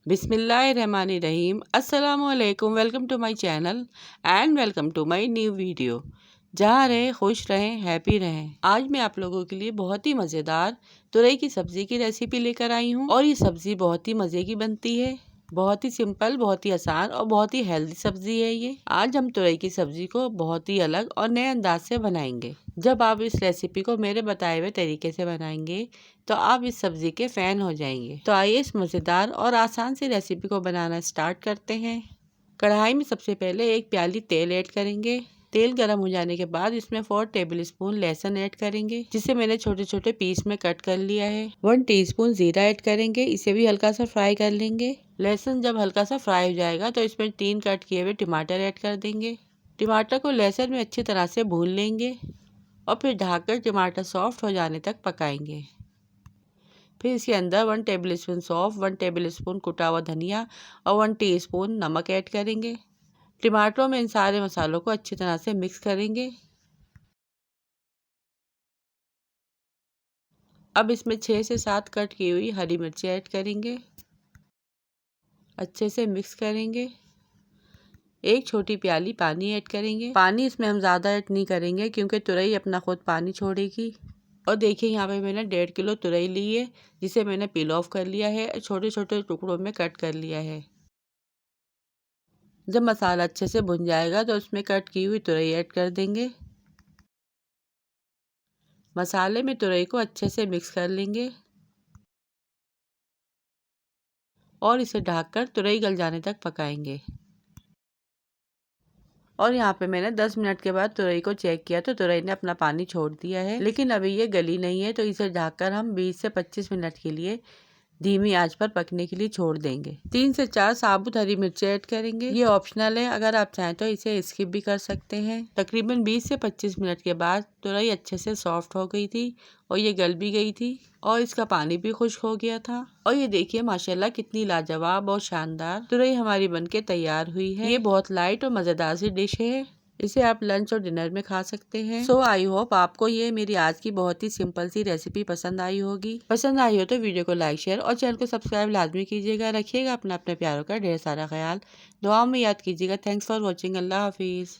बिस्मिल्लाहिर्रहमानिर्रहीम। अस्सलामुअलैकुम। Welcome to my channel and welcome to my new video. जहाँ रहें खुश रहें, हैप्पी रहें। आज मैं आप लोगों के लिए बहुत ही मज़ेदार तुरई की सब्ज़ी की रेसिपी लेकर आई हूँ और ये सब्ज़ी बहुत ही मज़े की बनती है। बहुत ही सिंपल, बहुत ही आसान और बहुत ही हेल्दी सब्ज़ी है ये। आज हम तुरई की सब्ज़ी को बहुत ही अलग और नए अंदाज से बनाएंगे। जब आप इस रेसिपी को मेरे बताए हुए तरीके से बनाएंगे तो आप इस सब्ज़ी के फ़ैन हो जाएंगे। तो आइए इस मज़ेदार और आसान सी रेसिपी को बनाना स्टार्ट करते हैं। कढ़ाई में सबसे पहले एक प्याली तेल ऐड करेंगे। तेल गर्म हो जाने के बाद इसमें 4 टेबलस्पून लहसुन ऐड करेंगे, जिसे मैंने छोटे छोटे पीस में कट कर लिया है। 1 टीस्पून जीरा ऐड करेंगे, इसे भी हल्का सा फ्राई कर लेंगे। लहसुन जब हल्का सा फ्राई हो जाएगा तो इसमें 3 कट किए हुए टमाटर ऐड कर देंगे। टमाटर को लहसुन में अच्छी तरह से भून लेंगे और फिर ढककर टमाटर सॉफ्ट हो जाने तक पकाएंगे। फिर इसके अंदर 1 टेबलस्पून सौंफ, 1 टेबलस्पून कुटा हुआ धनिया और 1 टीस्पून नमक ऐड करेंगे। टमाटरों में इन सारे मसालों को अच्छी तरह से मिक्स करेंगे। अब इसमें 6 से 7 कट की हुई हरी मिर्ची ऐड करेंगे। अच्छे से मिक्स करेंगे। एक छोटी प्याली पानी ऐड करेंगे। पानी इसमें हम ज़्यादा ऐड नहीं करेंगे क्योंकि तुरई अपना खुद पानी छोड़ेगी। और देखिए यहाँ पे मैंने 1.5 किलो तुरई ली है, जिसे मैंने पील ऑफ कर लिया है, छोटे छोटे टुकड़ों में कट कर लिया है। जब मसाला अच्छे से भुन जाएगा तो उसमें कट की हुई तुरई ऐड कर देंगे। मसाले में तुरई को अच्छे से मिक्स कर लेंगे और इसे ढककर तुरई गल जाने तक पकाएंगे। और यहाँ पे मैंने 10 मिनट के बाद तुरई को चेक किया तो तुरई ने अपना पानी छोड़ दिया है, लेकिन अभी ये गली नहीं है, तो इसे ढककर हम 20 से 25 मिनट के लिए धीमी आंच पर पकने के लिए छोड़ देंगे। 3 से 4 साबुत हरी मिर्ची ऐड करेंगे। ये ऑप्शनल है, अगर आप चाहें तो इसे स्किप भी कर सकते हैं। तकरीबन 20 से 25 मिनट के बाद तुरई अच्छे से सॉफ्ट हो गई थी और ये गल भी गई थी और इसका पानी भी खुश्क हो गया था। और ये देखिए माशाल्लाह कितनी लाजवाब और शानदार तुरई हमारी बनके तैयार हुई है। ये बहुत लाइट और मज़ेदार सी डिश है। इसे आप लंच और डिनर में खा सकते हैं। सो आई होप आपको ये मेरी आज की बहुत ही सिंपल सी रेसिपी पसंद आई होगी। पसंद आई हो तो वीडियो को लाइक, शेयर और चैनल को सब्सक्राइब लाजमी कीजिएगा। रखिएगा अपना अपने प्यारों का ढेर सारा ख्याल। दुआओं में याद कीजिएगा। Thanks for watching. अल्लाह हाफिज़।